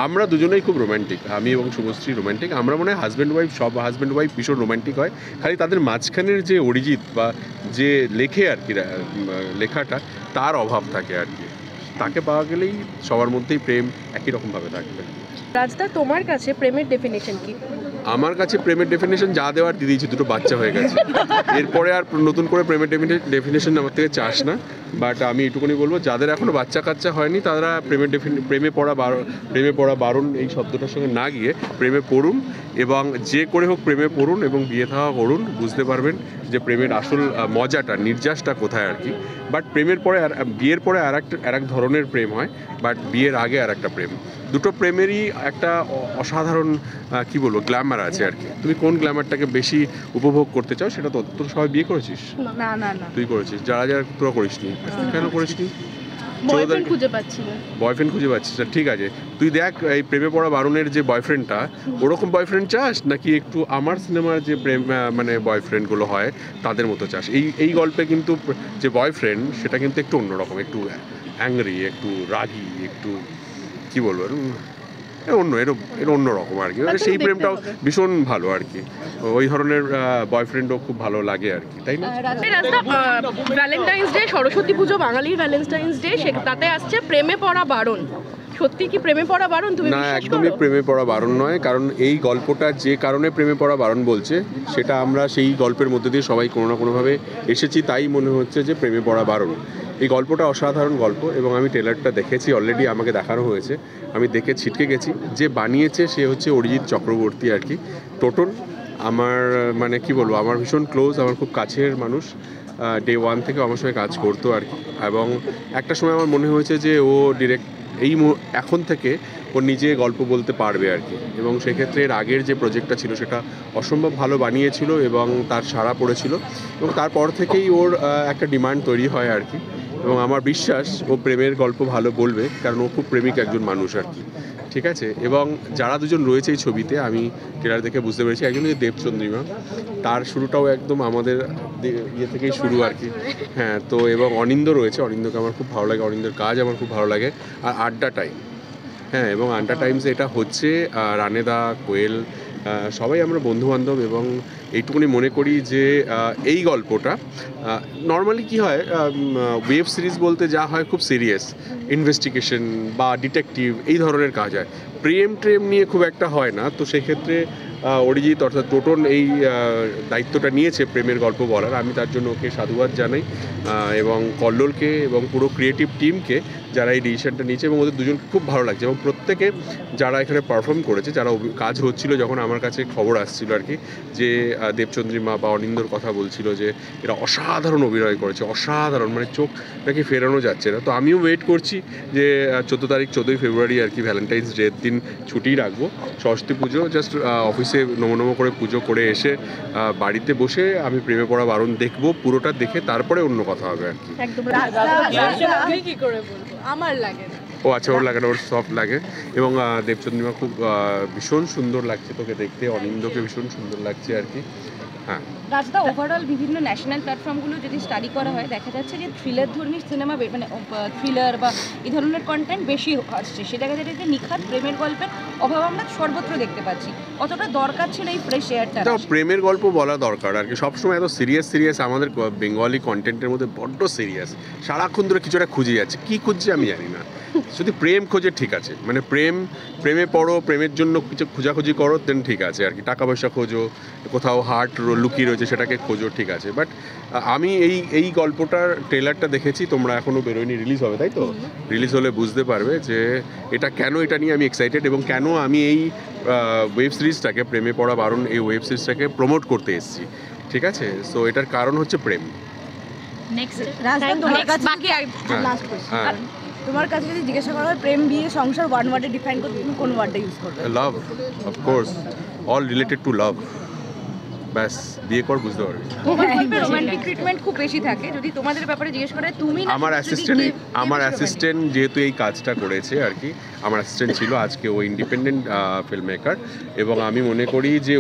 আমরা দুজনেই খুব রোম্যান্টিক, আমি এবং শুভশ্রী রোম্যান্টিক। আমরা মনে হয় হাজব্যান্ড ওয়াইফ, সব হাজব্যান্ড ওয়াইফ ভীষণ রোম্যান্টিক হয়, খালি তাদের মাঝখানের যে অরিজিৎ বা যে লেখে আর কি লেখাটা, তার অভাব থাকে আর কি। তাকে পাওয়া গেলেই সবার মধ্যেই প্রেম একই রকমভাবে থাকবে। রাজদা, তোমার কাছে প্রেমের ডেফিনেশন কি? আমার কাছে প্রেমের ডেফিনেশন যা দেওয়ার দিয়ে দিয়েছি, দুটো বাচ্চা হয়ে গেছে। এরপরে আর নতুন করে প্রেমের ডেফিনেশন আমার থেকে চাস না। বাট আমি এটুকুনি বলবো, যাদের এখনও বাচ্চা কাচ্চা হয়নি তারা প্রেমে পড়া বারণ এই শব্দটার সঙ্গে না গিয়ে প্রেমে পড়ুন, এবং যে করে হোক প্রেমে পড়ুন এবং বিয়ে থাকা করুন। বুঝতে পারবেন যে প্রেমের আসল মজাটা, নির্যাসটা কোথায় আর কি। বাট প্রেমের পরে বিয়ের পরে আর এক ধরনের প্রেম হয়, বাট বিয়ের আগে আর একটা প্রেম। দুটো প্রেমেরই একটা অসাধারণ কি বলবো গ্ল্যামার আছে আর কি। তুমি কোন গ্ল্যামারটাকে বেশি উপভোগ করতে চাও সেটা তো। তোর সবাই বিয়ে করেছিস? না না না, তুই করেছিস, যারা যারা তোরা করিসনি। কেন করিসনি? বয়ফ্রেন্ড খুঁজে পাচ্ছি না। বয়ফ্রেন্ড খুঁজে পাচ্ছিস না, ঠিক আছে। তুই দেখ, এই প্রেমে পড়া বারণের যে বয়ফ্রেন্ডটা, ওরকম বয়ফ্রেন্ড চাস নাকি একটু আমার সিনেমার যে প্রেম মানে বয়ফ্রেন্ডগুলো হয় তাদের মতো চাস? এই গল্পে কিন্তু যে বয়ফ্রেন্ড সেটা কিন্তু একটু অন্যরকম, একটু অ্যাংরি, একটু রাগি, একটু কি বলবো, এটা অন্যরকম আর কি। সেই প্রেমটাও ভীষণ ভালো আর কি। ওই ধরনের বয়ফ্রেন্ডও খুব ভালো লাগে আর কি, তাই না? ভ্যালেন্টাইন্স ডে, সরস্বতী পুজো, বাঙালির ভ্যালেন্টাইন্স ডে, তাতে আসছে প্রেমে পড়া বারণ। সত্যি কি প্রেমে পড়া বারণ? তুমি না, বিশ্বাস করো? একদমই প্রেমে পড়া বারণ নয়। কারণ এই গল্পটা যে কারণে প্রেমে পড়া বারণ বলছে, সেটা আমরা সেই গল্পের মধ্যে দিয়ে সবাই কোনো না কোনোভাবে এসেছি, তাই মনে হচ্ছে যে প্রেমে পড়া বারণ। এই গল্পটা অসাধারণ গল্প, এবং আমি ট্রেলারটা দেখেছি অলরেডি, আমাকে দেখানো হয়েছে, আমি দেখে ছিটকে গেছি। যে বানিয়েছে সে হচ্ছে অরিজিৎ চক্রবর্তী আর কি। টোটন আমার মানে কি বলবো, আমার ভীষণ ক্লোজ, আমার খুব কাছের মানুষ। ডে ওয়ান থেকে আমার সঙ্গে কাজ করতো আর কি। এবং একটা সময় আমার মনে হয়েছে যে ও এখন থেকে ও নিজে গল্প বলতে পারবে আর কি। এবং সেক্ষেত্রে এর আগের যে প্রজেক্টটা ছিল সেটা অসম্ভব ভালো বানিয়েছিল এবং তার সাড়া পড়েছিল, এবং তারপর থেকেই ওর একটা ডিমান্ড তৈরি হয় আর কি। এবং আমার বিশ্বাস ও প্রেমের গল্প ভালো বলবে, কারণ ও খুব প্রেমিক একজন মানুষ আর কি। ঠিক আছে। এবং যারা দুজন রয়েছে এই ছবিতে, আমি ট্রেলার দেখে বুঝতে পেরেছি, একজন হচ্ছে দেবচন্দ্রিমা, তার শুরুটাও একদম আমাদের ইয়ে থেকেই শুরু আর কি। হ্যাঁ, তো এবং অনিন্দ রয়েছে, অনিন্দকে আমার খুব ভালো লাগে, অনিন্দর কাজ আমার খুব ভালো লাগে। আর আড্ডা টাইম, হ্যাঁ, এবং আড্ডা টাইমসে এটা হচ্ছে রানেদা, কোয়েল, সবাই আমরা বন্ধুবান্ধব। এবং এইটুকুনি মনে করি যে এই গল্পটা নর্মালি কি হয়, ওয়েব সিরিজ বলতে যা হয় খুব সিরিয়াস ইনভেস্টিগেশন বা ডিটেকটিভ এই ধরনের কাজ হয়, প্রেম নিয়ে খুব একটা হয় না। তো সেক্ষেত্রে অরিজিৎ অর্থাৎ টোটন এই দায়িত্বটা নিয়েছে প্রেমের গল্প বলার। আমি তার জন্য ওকে সাধুবাদ জানাই, এবং কল্লোলকে এবং পুরো ক্রিয়েটিভ টিমকে যারা এই ডিসিশনটা নিয়েছে, এবং ওদের দুজনকে খুব ভালো লাগছে। এবং প্রত্যেকে যারা এখানে পারফর্ম করেছে, যারা কাজ হচ্ছিল, যখন আমার কাছে খবর আসছিল আর কি, যে দেবচন্দ্রিমা বা অনিন্দর কথা বলছিল যে এরা অসাধারণ অভিনয় করেছে, অসাধারণ, মানে চোখ নাকি ফেরানো যাচ্ছে না। তো আমিও ওয়েট করছি যে 14 ফেব্রুয়ারি আর কি, ভ্যালেন্টাইন্স ডের দিন ছুটি রাখবো, সরস্বতী পুজো, জাস্ট অফিসে নমো করে পুজো করে এসে বাড়িতে বসে আমি প্রেমে পড়া বারণ দেখবো, পুরোটা দেখে তারপরে অন্য কথা হবে আর কি। একদম। কি করে বলবো, আমার লাগে না। ও আচ্ছা, ওর লাগে না, ওর সফট লাগে। এবং দেবচন্দ্রিমা খুব ভীষণ সুন্দর লাগছে তোকে দেখতে, অনিন্দকে ভীষণ সুন্দর লাগছে আর কি। হ্যাঁ, রাজদা, ওভারঅল বিভিন্ন ন্যাশনাল প্ল্যাটফর্মগুলো যদি স্টাডি করা হয়, দেখা যাচ্ছে যে থ্রিলার ধর্মী সিনেমা, মানে থ্রিলার বা এই ধরনের কন্টেন্ট বেশি আসছে। সেটাকে যেটা যে নিখাত প্রেমের গল্পের অভাব আমরা সর্বত্র দেখতে পাচ্ছি। কতটা দরকার ছিল এই ফ্রেশ এয়ারটা? প্রেমের গল্প বলা দরকার আর কি। সবসময় এত সিরিয়াস আমাদের বেঙ্গলি কন্টেন্টের মধ্যে বড্ড সিরিয়াস, সারাক্ষণ ধরে কিছু একটা খুঁজে যাচ্ছে, কী খুঁজছে আমি জানি না। যদি প্রেম খোঁজে ঠিক আছে, মানে প্রেমে পড়ো, প্রেমের জন্য কিছু খোঁজাখুঁজি করো, দেন ঠিক আছে আর কি। টাকা পয়সা খোঁজো, কোথাও হার্ট লুকিয়ে রয়েছে সেটাকে খোঁজো, ঠিক আছে। বাট আমি এই গল্পটার ট্রেলারটা দেখেছি, তোমরা এখনও বেরোয়নি, রিলিজ হবে, তাই তো? রিলিজ হলে বুঝতে পারবে যে এটা নিয়ে আমি এক্সাইটেড, এবং কেন আমি এই ওয়েব সিরিজটাকে, প্রেমে পড়া বারণ এই ওয়েব সিরিজটাকে প্রমোট করতে এসেছি, ঠিক আছে। সো এটার কারণ হচ্ছে প্রেম। নেক্সট রাজদা, তোমার কাছে বাকি লাস্ট কোশ্চেন, তোমার কাছে যদি জিজ্ঞাসা করা হয় প্রেম, বিয়ে, সংসার ওয়ান ওয়ার্ডে ডিফাইন করতে, তুমি কোন ওয়ার্ডটা ইউজ করবে? লাভ, অফকোর্স, অল রিলেটেড টু লাভ। ব্যাস, বিয়ে কর, বুঝতে পারবি। রোমান্টিক ট্রিটমেন্ট খুব বেশি থাকে, যদি তোমাদের ব্যাপারে জিজ্ঞেস করে তুমি না, আমার অ্যাসিস্ট্যান্ট যেহেতু এই কাজটা করেছে আর কি, আমার অ্যাসিস্ট্যান্ট ছিল, আজকে ও ইন্ডিপেন্ডেন্ট ফিল্ম মেকার, এবং আমি মনে করি যে